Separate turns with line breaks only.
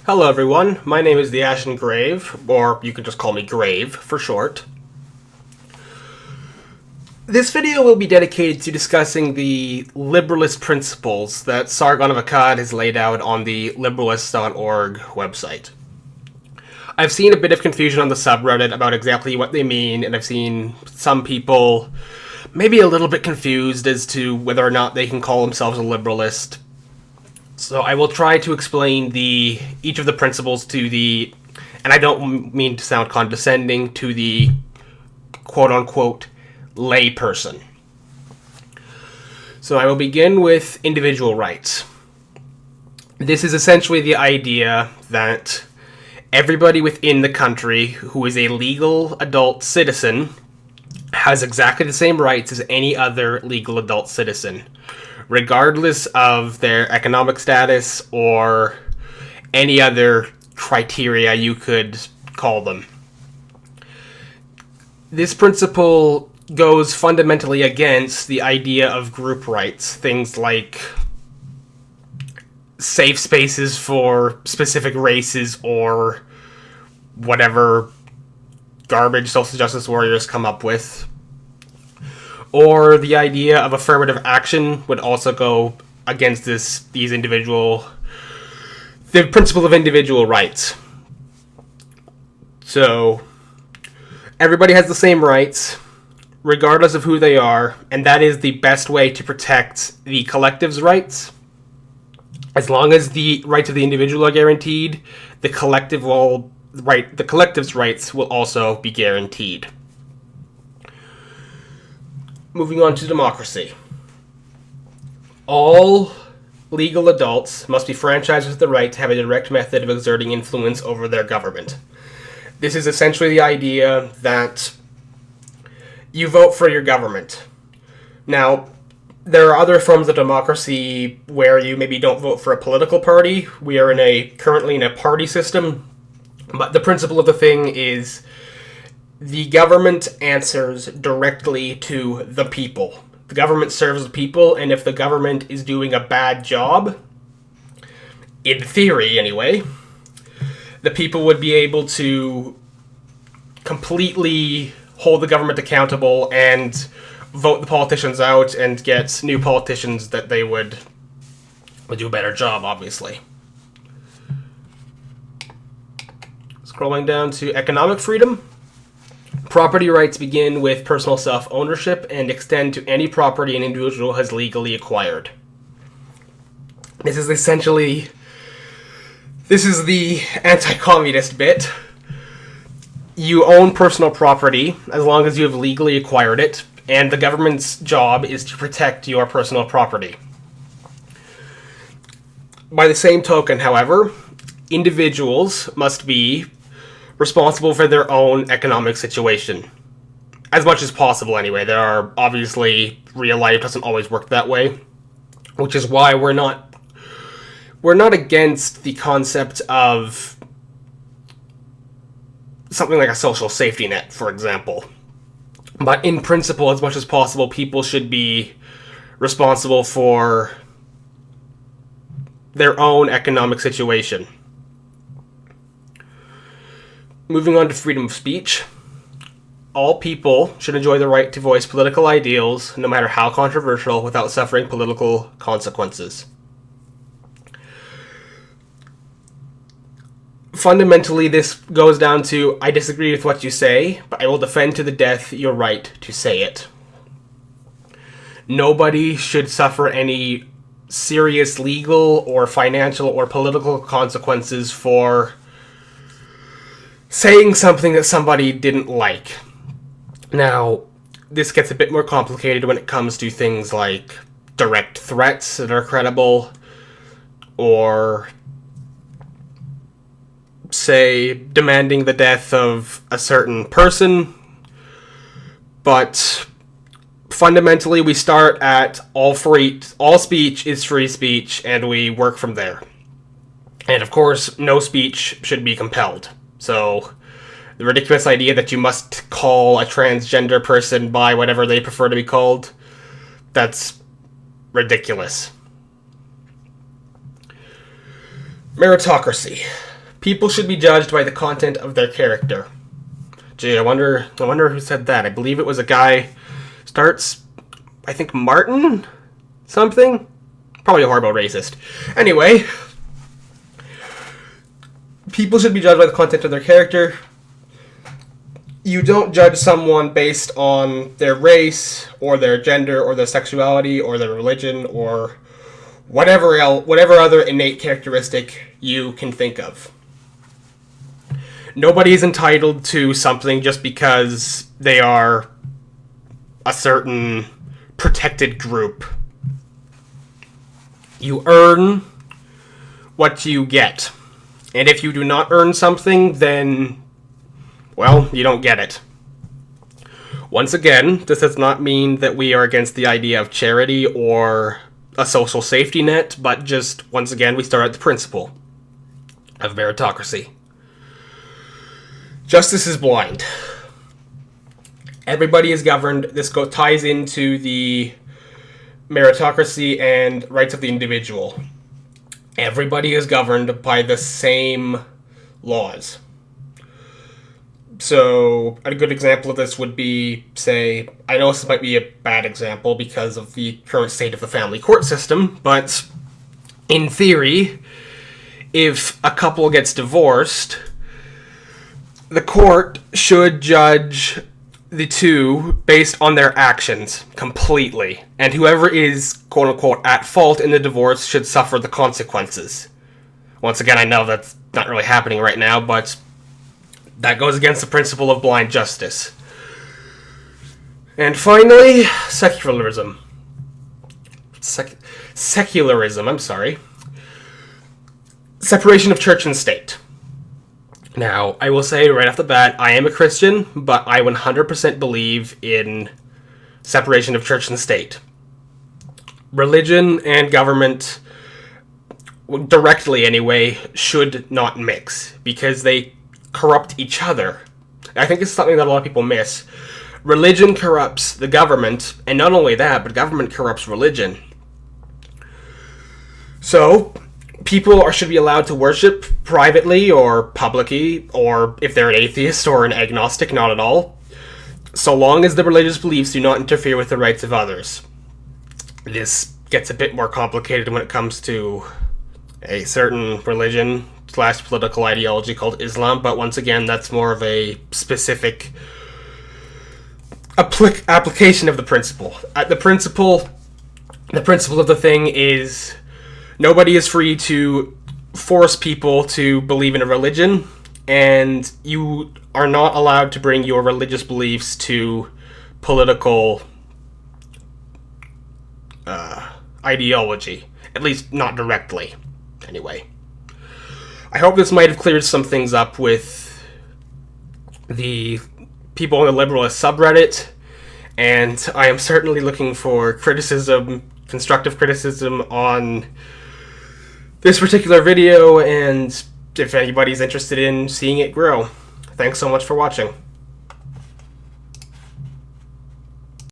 Hello everyone, my name is the Ashen Grave, or you can just call me Grave for short. This video will be dedicated to discussing the liberalist principles that Sargon of Akkad has laid out on the liberalist.org website. I've seen a bit of confusion on the subreddit about exactly what they mean, and I've seen some people maybe a little bit confused as to whether or not they can call themselves a liberalist. So I will try to explain each of the principles to and I don't mean to sound condescending, to the quote-unquote lay person. So I will begin with individual rights. This is essentially the idea that everybody within the country who is a legal adult citizen has exactly the same rights as any other legal adult citizen, regardless of their economic status or any other criteria you could call them. This principle goes fundamentally against the idea of group rights, things like safe spaces for specific races or whatever garbage social justice warriors come up with. Or the idea of affirmative action would also go against the principle of individual rights. So, everybody has the same rights, regardless of who they are, and that is the best way to protect the collective's rights. As long as the rights of the individual are guaranteed, the collective's rights will also be guaranteed. Moving on to democracy. All legal adults must be franchised with the right to have a direct method of exerting influence over their government. This is essentially the idea that you vote for your government. Now, there are other forms of democracy where you maybe don't vote for a political party. We are currently in a party system, but the principle of the thing is the government answers directly to the people. The government serves the people, and if the government is doing a bad job, in theory anyway, the people would be able to completely hold the government accountable and vote the politicians out and get new politicians that they would do a better job, obviously. Scrolling down to economic freedom. Property rights begin with personal self-ownership and extend to any property an individual has legally acquired. This is the anti-communist bit. You own personal property as long as you have legally acquired it, and the government's job is to protect your personal property. By the same token, however, individuals must be responsible for their own economic situation. As much as possible, anyway. There are, obviously, real life doesn't always work that way, which is why we're not against the concept of something like a social safety net, for example. But in principle, as much as possible, people should be responsible for their own economic situation. Moving on to freedom of speech. All people should enjoy the right to voice political ideals, no matter how controversial, without suffering political consequences. Fundamentally, this goes down to, I disagree with what you say, but I will defend to the death your right to say it. Nobody should suffer any serious legal or financial or political consequences for saying something that somebody didn't like. Now, this gets a bit more complicated when it comes to things like direct threats that are credible, or, say, demanding the death of a certain person. But fundamentally, we start at all speech is free speech, and we work from there. And of course, no speech should be compelled. So, the ridiculous idea that you must call a transgender person by whatever they prefer to be called, that's ridiculous. Meritocracy. People should be judged by the content of their character. Gee, I wonder who said that. I believe it was a guy, starts, I think, Martin? Something? Probably a horrible racist. Anyway, people should be judged by the content of their character. You don't judge someone based on their race, or their gender, or their sexuality, or their religion, or whatever other innate characteristic you can think of. Nobody is entitled to something just because they are a certain protected group. You earn what you get. And if you do not earn something, then, well, you don't get it. Once again, this does not mean that we are against the idea of charity or a social safety net, but just, once again, we start at the principle of meritocracy. Justice is blind. Everybody is governed. This ties into the meritocracy and rights of the individual. Everybody is governed by the same laws. So, a good example of this would be, say, I know this might be a bad example because of the current state of the family court system, but in theory, if a couple gets divorced, the court should judge the two based on their actions completely, and whoever is quote-unquote at fault in the divorce should suffer the consequences. Once again, I know that's not really happening right now, but that goes against the principle of blind justice. And finally, secularism. Secularism, I'm sorry. Separation of church and state. Now, I will say right off the bat, I am a Christian, but I 100% believe in separation of church and state. Religion and government, directly anyway, should not mix, because they corrupt each other. I think it's something that a lot of people miss. Religion corrupts the government, and not only that, but government corrupts religion. So, people should be allowed to worship privately or publicly, or if they're an atheist or an agnostic, not at all, so long as the religious beliefs do not interfere with the rights of others. This gets a bit more complicated when it comes to a certain religion / political ideology called Islam, but once again, that's more of a specific application of the principle. The principle of the thing is nobody is free to force people to believe in a religion, and you are not allowed to bring your religious beliefs to political ideology. At least not directly, anyway. I hope this might have cleared some things up with the people on the Liberalist subreddit, and I am certainly looking for constructive criticism on this particular video, and if anybody's interested in seeing it grow. Thanks so much for watching.